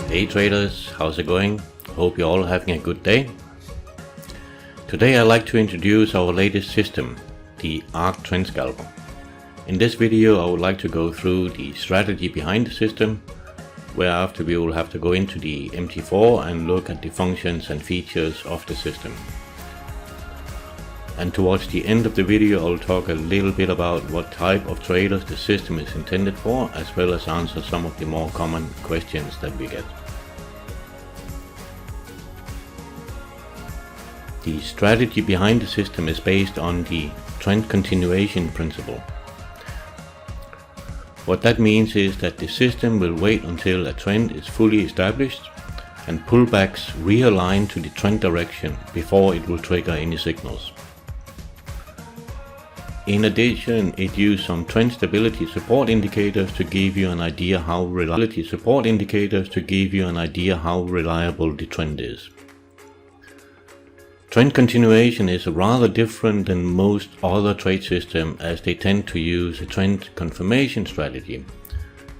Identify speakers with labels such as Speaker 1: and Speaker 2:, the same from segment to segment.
Speaker 1: Hey traders, how's it going? Hope you're all having a good day. Today I'd like to introduce our latest system, the Arc Trend Scalper. In this video I would like to go through the strategy behind the system, whereafter we will have to go into the MT4 and look at the functions and features of the system. And towards the end of the video I'll talk a little bit about what type of traders the system is intended for, as well as answer some of the more common questions that we get. The strategy behind the system is based on the trend continuation principle. What that means is that the system will wait until a trend is fully established and pullbacks realign to the trend direction before it will trigger any signals. In addition, it uses some trend stability support indicators to give you an idea how reliable the trend is. Trend continuation is rather different than most other trade systems, as they tend to use a trend confirmation strategy,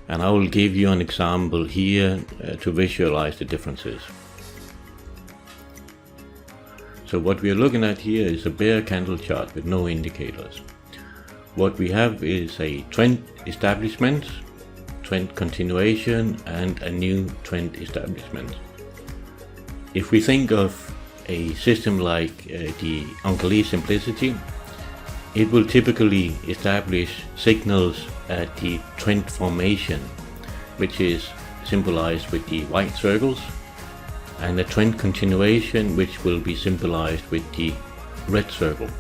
Speaker 1: and I will give you an example here to visualize the differences. So what we are looking at here is a bear candle chart with no indicators. What we have is a trend establishment, trend continuation, and a new trend establishment. If we think of a system like the Uncle Lee Simplicity, it will typically establish signals at the trend formation, which is symbolized with the white circles, and a trend continuation, which will be symbolized with the red circle.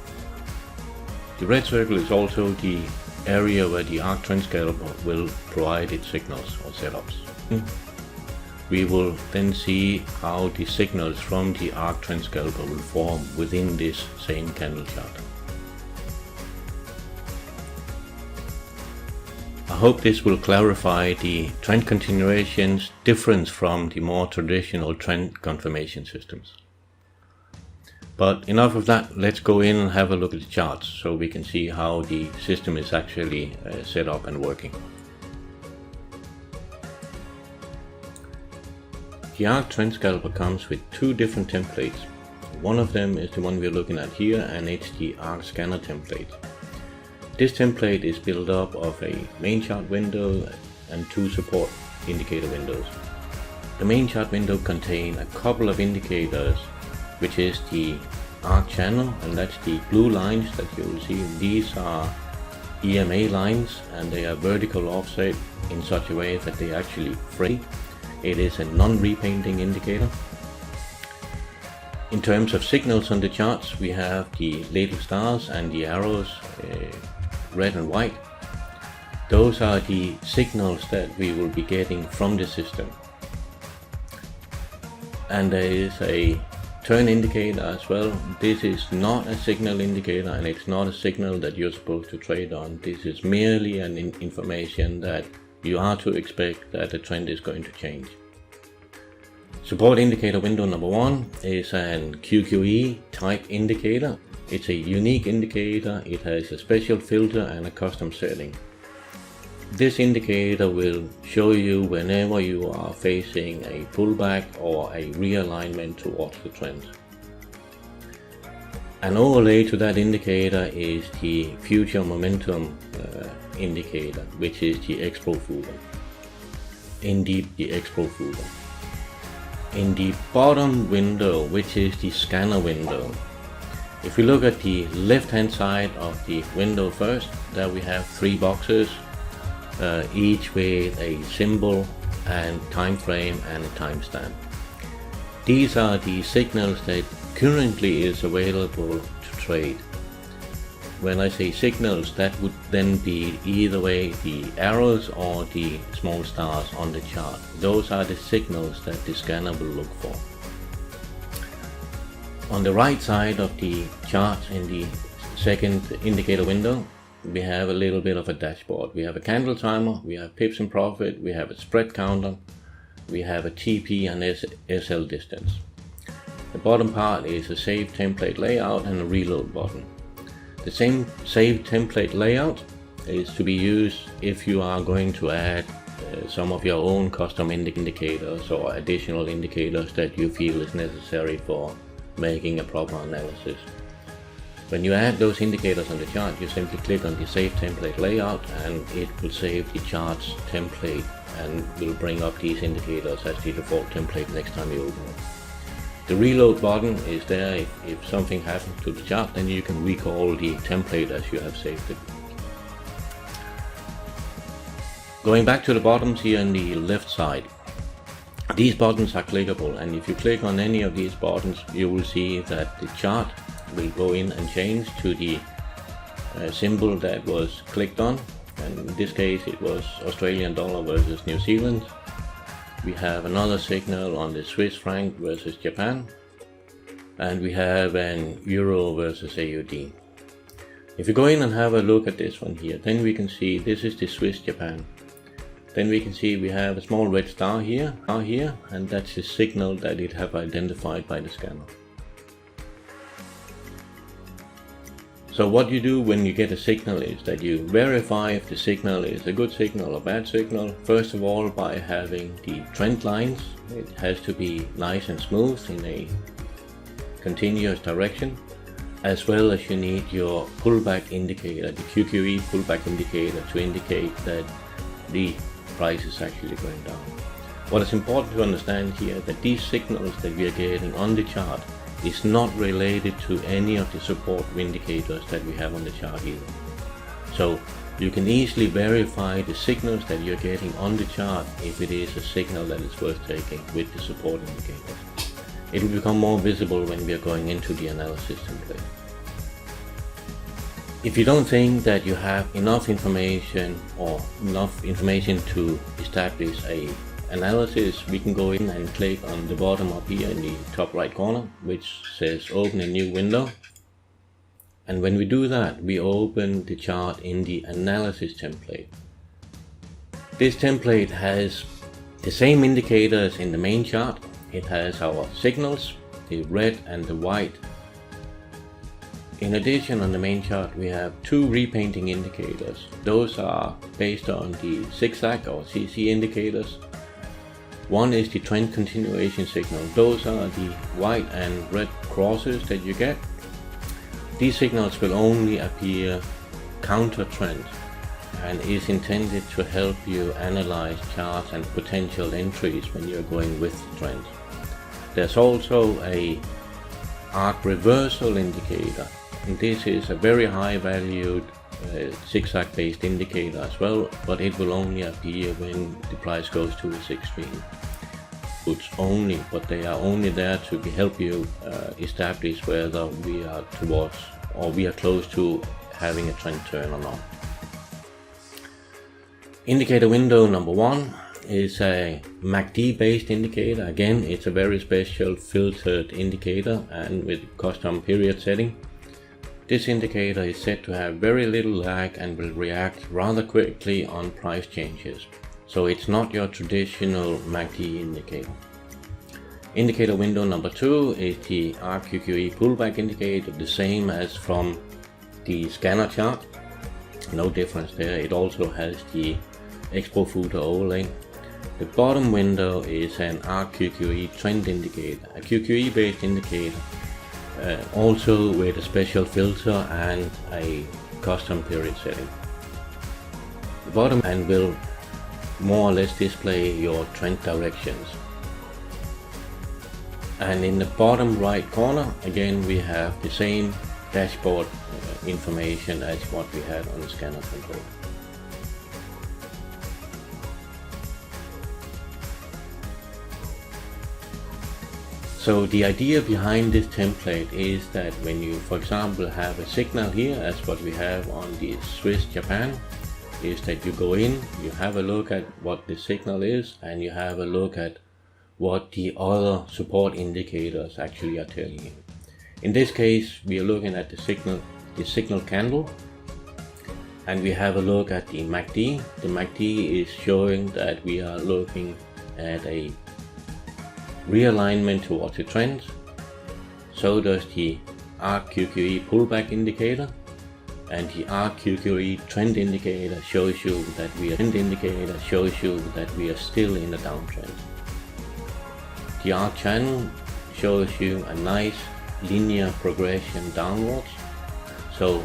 Speaker 1: The red circle is also the area where the Arc Trend Scalper will provide its signals or setups. We will then see how the signals from the Arc Trend Scalper will form within this same candle chart. I hope this will clarify the trend continuation's difference from the more traditional trend confirmation systems. But enough of that, let's go in and have a look at the charts so we can see how the system is actually set up and working. The Arc Trend Scalper comes with two different templates. One of them is the one we're looking at here, and it's the Arc Scanner template. This template is built up of a main chart window and two support indicator windows. The main chart window contains a couple of indicators, which is the arc channel, and that's the blue lines that you will see. These are EMA lines, and they are vertical offset in such a way that they actually free. It is a non-repainting indicator. In terms of signals on the charts, we have the little stars and the arrows, red and white. Those are the signals that we will be getting from the system. And there is a turn indicator as well. This is not a signal indicator, and it's not a signal that you're supposed to trade on. This is merely an information that you are to expect that the trend is going to change. Support indicator window number one is an QQE type indicator. It's a unique indicator. It has a special filter and a custom setting. This indicator will show you whenever you are facing a pullback or a realignment towards the trend. An overlay to that indicator is the future momentum indicator, which is the X-Profile. In the bottom window, which is the scanner window, if we look at the left hand side of the window first, there we have three boxes, each with a symbol and time frame and a timestamp. These are the signals that currently is available to trade. When I say signals, that would then be either way the arrows or the small stars on the chart. Those are the signals that the scanner will look for. On the right side of the chart, in the second indicator window, we have a little bit of a dashboard. We have a candle timer, we have pips and profit, we have a spread counter, we have a TP and SL distance. The bottom part is a save template layout and a reload button. The same save template layout is to be used if you are going to add some of your own custom indicators or additional indicators that you feel is necessary for making a proper analysis. When you add those indicators on the chart, you simply click on the Save Template Layout and it will save the chart's template and will bring up these indicators as the default template next time you open it. The reload button is there if something happens to the chart, then you can recall the template as you have saved it. Going back to the buttons here on the left side, these buttons are clickable, and if you click on any of these buttons, you will see that the chart will go in and change to the symbol that was clicked on, and in this case it was Australian dollar versus New Zealand. We have another signal on the Swiss franc versus Japan, and we have an euro versus AUD. If you go in and have a look at this one here, then we can see this is the Swiss Japan. Then we can see we have a small red star here, and that's the signal that it have identified by the scanner. So what you do when you get a signal is that you verify if the signal is a good signal or bad signal, first of all by having the trend lines. It has to be nice and smooth in a continuous direction, as well as you need your pullback indicator, the QQE pullback indicator, to indicate that the price is actually going down. What is important to understand here that these signals that we are getting on the chart is not related to any of the support indicators that we have on the chart either. So you can easily verify the signals that you're getting on the chart if it is a signal that is worth taking with the support indicators. It will become more visible when we are going into the analysis template. If you don't think that you have enough information to establish a analysis, we can go in and click on the bottom up here in the top right corner, which says open a new window. And when we do that, we open the chart in the analysis template. This template has the same indicators in the main chart. It has our signals, the red and the white. In addition, on the main chart we have two repainting indicators. Those are based on the zigzag or CC indicators. One is the trend continuation signal. Those are the white and red crosses that you get. These signals will only appear counter trend and is intended to help you analyze charts and potential entries when you're going with the trend. There's also a arc reversal indicator, and this is a very high valued zigzag based indicator as well, but it will only appear when the price goes to its extreme. It's only, but they are only there to help you establish whether we are towards or we are close to having a trend turn or not. Indicator window number 1 is a MACD based indicator. Again, it's a very special filtered indicator and with custom period setting. This indicator is said to have very little lag and will react rather quickly on price changes. So it's not your traditional MACD indicator. Indicator window number 2 is the RQQE pullback indicator, the same as from the scanner chart. No difference there. It also has the Expo footer overlay. The bottom window is an RQQE trend indicator, a QQE based indicator, also with a special filter and a custom period setting. The bottom and will more or less display your trend directions. And in the bottom right corner, again, we have the same dashboard information as what we had on the scanner template. So the idea behind this template is that when you, for example, have a signal here, as what we have on the Swiss Japan, is that you go in, you have a look at what the signal is, and you have a look at what the other support indicators actually are telling you. In this case, we are looking at the signal candle, and we have a look at the MACD. The MACD is showing that we are looking at a realignment towards the trend. So does the RQQE pullback indicator. and the Arc trend indicator shows you that we are still in a downtrend. The Arc channel shows you a nice linear progression downwards. So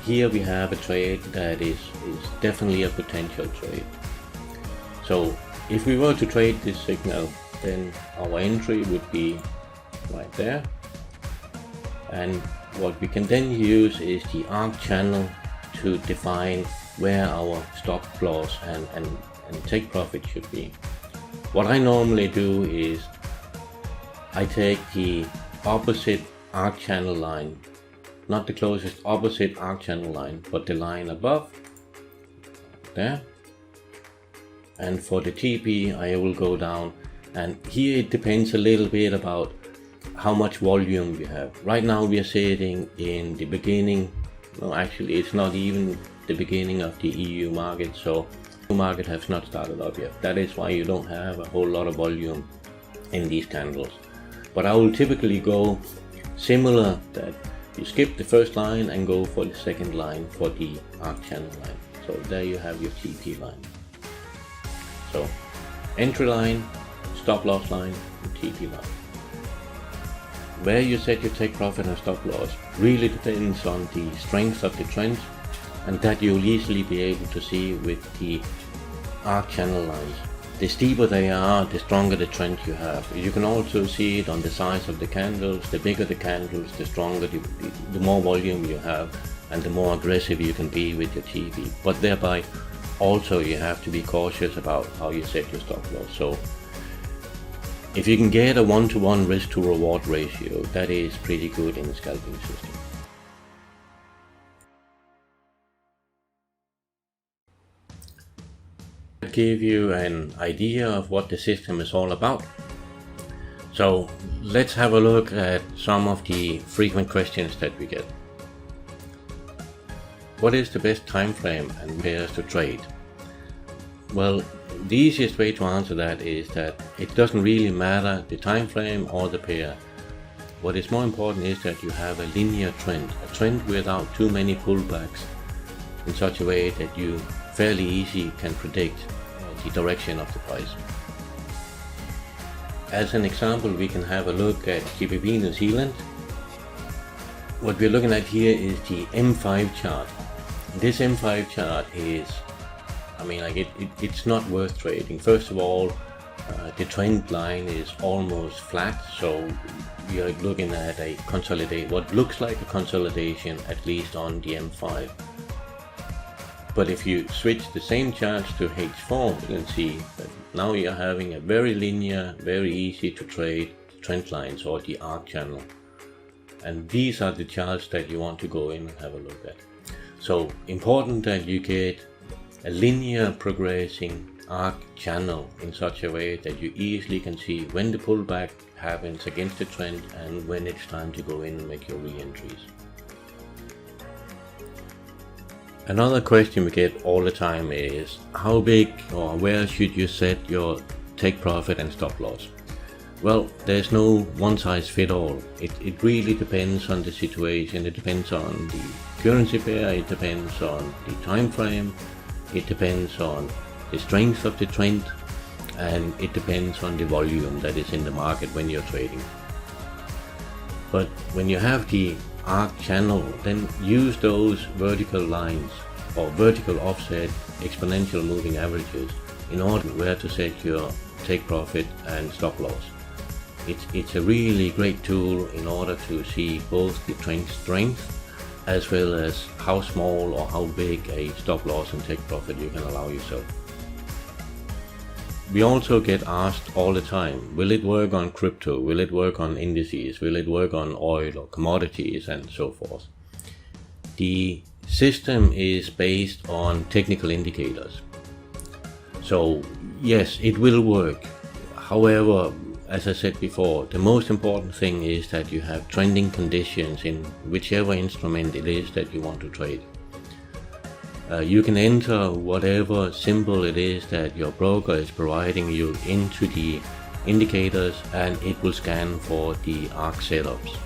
Speaker 1: here we have a trade that is definitely a potential trade. So if we were to trade this signal, then our entry would be right there, and what we can then use is the Arc channel to define where our stop loss and take profit should be. What I normally do is I take the opposite Arc channel line, not the closest opposite Arc channel line, but the line above there, and for the TP I will go down, and here it depends a little bit about how much volume we have. Right now we are sitting in the beginning, no, actually it's not even the beginning of the EU market, so the market has not started up yet. That is why you don't have a whole lot of volume in these candles. But I will typically go similar, that you skip the first line and go for the second line for the Arc channel line. So there you have your TP line. So entry line, stop loss line, and TP line. Where you set your take profit and stop loss really depends on the strength of the trend, and that you'll easily be able to see with the Arc channel lines. The steeper they are, the stronger the trend you have. You can also see it on the size of the candles. The bigger the candles, the stronger, the more volume you have, and the more aggressive you can be with your TP. But thereby also you have to be cautious about how you set your stop loss. So if you can get a 1-to-1 risk to reward ratio, that is pretty good in the scalping system. To give you an idea of what the system is all about. So let's have a look at some of the frequent questions that we get. What is the best time frame and pairs to trade? Well, the easiest way to answer that is that it doesn't really matter the time frame or the pair. What is more important is that you have a linear trend, a trend without too many pullbacks, in such a way that you fairly easy can predict the direction of the price. As an example, we can have a look at GBP New Zealand. What we're looking at here is the M5 chart. This M5 chart is, it's not worth trading. First of all, the trend line is almost flat, so we are looking at what looks like a consolidation, at least on the M5. But if you switch the same charts to H4, you can see that now you're having a very linear, very easy to trade trend lines, or the Arc channel. And these are the charts that you want to go in and have a look at. So important that you get a linear progressing Arc channel in such a way that you easily can see when the pullback happens against the trend and when it's time to go in and make your re-entries. Another question we get all the time is how big or where should you set your take profit and stop loss? Well, there's no one size fit all. It really depends on the situation. It depends on the currency pair, it depends on the time frame, it depends on the strength of the trend, and it depends on the volume that is in the market when you're trading. But when you have the Arc channel, then use those vertical lines or vertical offset exponential moving averages in order where to set your take profit and stop loss. It's a really great tool in order to see both the trend strength as well as how small or how big a stop loss and take profit you can allow yourself. We also get asked all the time, will it work on crypto? Will it work on indices? Will it work on oil or commodities and so forth? The system is based on technical indicators. So yes, it will work. However, as I said before, the most important thing is that you have trending conditions in whichever instrument it is that you want to trade. You can enter whatever symbol it is that your broker is providing you into the indicators, and it will scan for the Arc setups.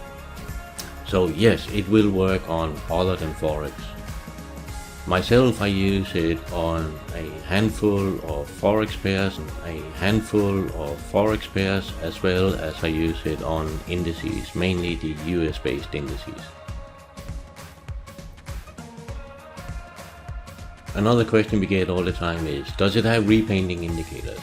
Speaker 1: So yes, it will work on other than Forex. Myself, I use it on a handful of forex pairs, as well as I use it on indices, mainly the US based indices. Another question we get all the time is, does it have repainting indicators?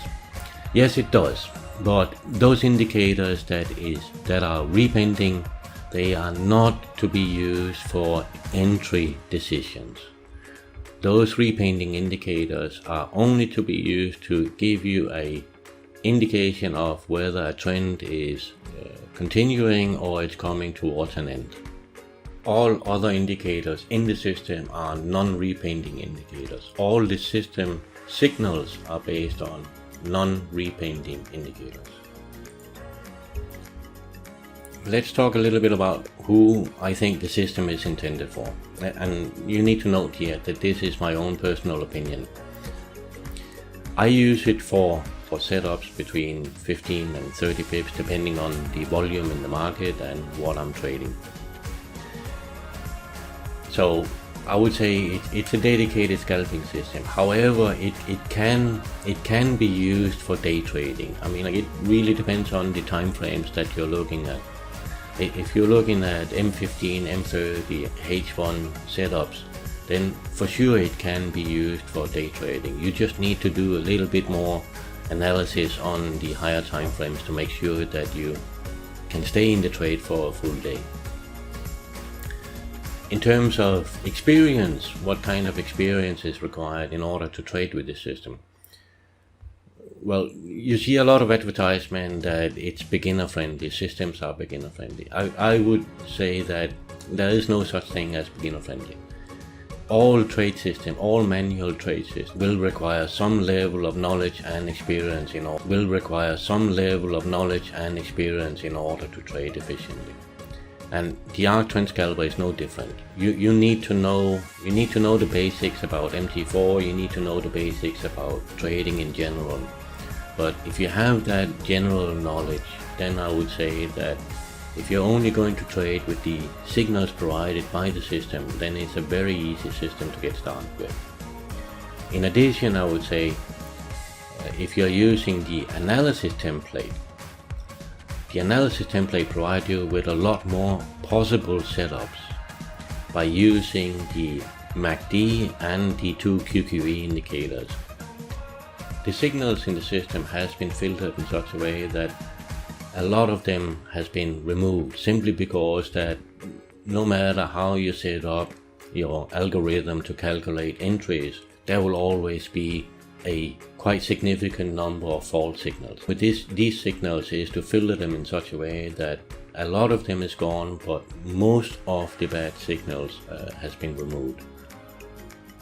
Speaker 1: Yes, it does, but those indicators that are repainting, they are not to be used for entry decisions. Those repainting indicators are only to be used to give you a indication of whether a trend is continuing or it's coming towards an end. All other indicators in the system are non-repainting indicators. All the system signals are based on non-repainting indicators. Let's talk a little bit about who I think the system is intended for. And you need to note here that this is my own personal opinion. I use it for setups between 15 and 30 pips depending on the volume in the market and what I'm trading. So I would say it's a dedicated scalping system. However, it can be used for day trading. I mean, it really depends on the time frames that you're looking at. If you're looking at M15, M30, H1 setups, then for sure it can be used for day trading. You just need to do a little bit more analysis on the higher time frames to make sure that you can stay in the trade for a full day. In terms of experience, what kind of experience is required in order to trade with this system? Well, you see a lot of advertisement that it's beginner friendly, systems are beginner friendly. I would say that there is no such thing as beginner friendly. All manual trade systems will require some level of knowledge and experience in order to trade efficiently. And the Arc Trend Scalper is no different. You need to know the basics about MT4, you need to know the basics about trading in general. But if you have that general knowledge, then I would say that if you're only going to trade with the signals provided by the system, then it's a very easy system to get started with. In addition, I would say if you're using the analysis template provides you with a lot more possible setups by using the MACD and the two QQE indicators. The signals in the system has been filtered in such a way that a lot of them has been removed, simply because that no matter how you set up your algorithm to calculate entries, there will always be a quite significant number of false signals. With these signals is to filter them in such a way that a lot of them is gone, but most of the bad signals has been removed.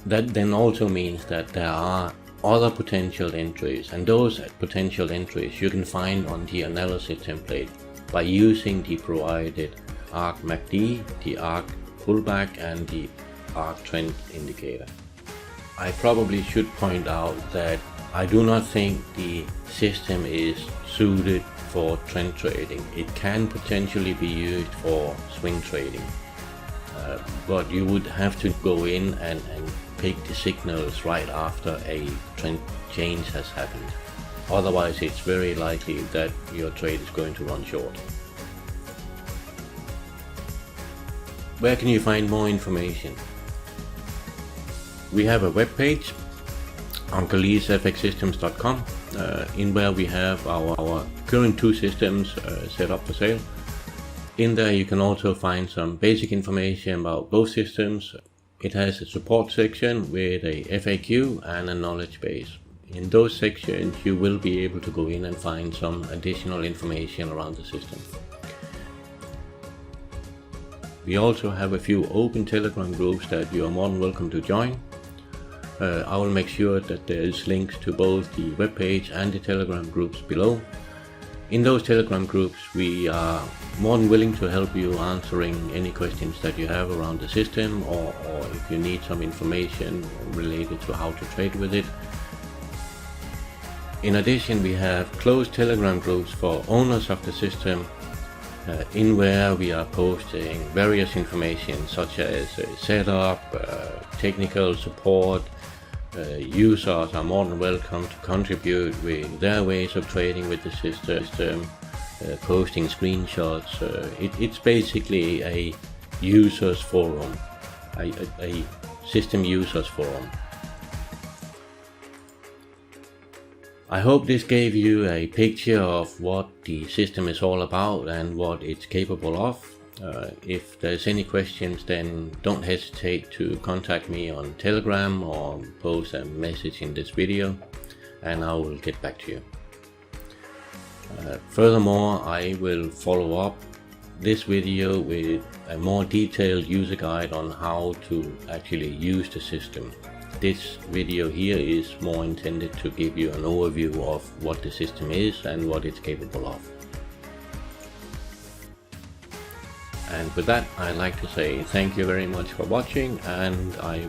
Speaker 1: That then also means that there are other potential entries, and those potential entries you can find on the analysis template by using the provided Arc MACD, the Arc pullback and the Arc trend indicator. I probably should point out that I do not think the system is suited for trend trading. It can potentially be used for swing trading, but you would have to go in and pick the signals right after a trend change has happened. Otherwise, it's very likely that your trade is going to run short. Where can you find more information? We have a web page, uncleesfxsystems.com, in where we have our current two systems set up for sale. In there you can also find some basic information about both systems. It has a support section with a FAQ and a knowledge base. In those sections you will be able to go in and find some additional information around the system. We also have a few open Telegram groups that you are more than welcome to join. I will make sure that there is links to both the webpage and the Telegram groups below. In those Telegram groups we are more than willing to help you answering any questions that you have around the system, or if you need some information related to how to trade with it. In addition, we have closed Telegram groups for owners of the system in where we are posting various information such as setup, technical support. Users are more than welcome to contribute with their ways of trading with the system, posting screenshots. It's basically a users forum, a system users forum. I hope this gave you a picture of what the system is all about and what it's capable of. If there's any questions, then don't hesitate to contact me on Telegram or post a message in this video and I will get back to you. Furthermore, I will follow up this video with a more detailed user guide on how to actually use the system. This video here is more intended to give you an overview of what the system is and what it's capable of. And with that, I'd like to say thank you very much for watching, and I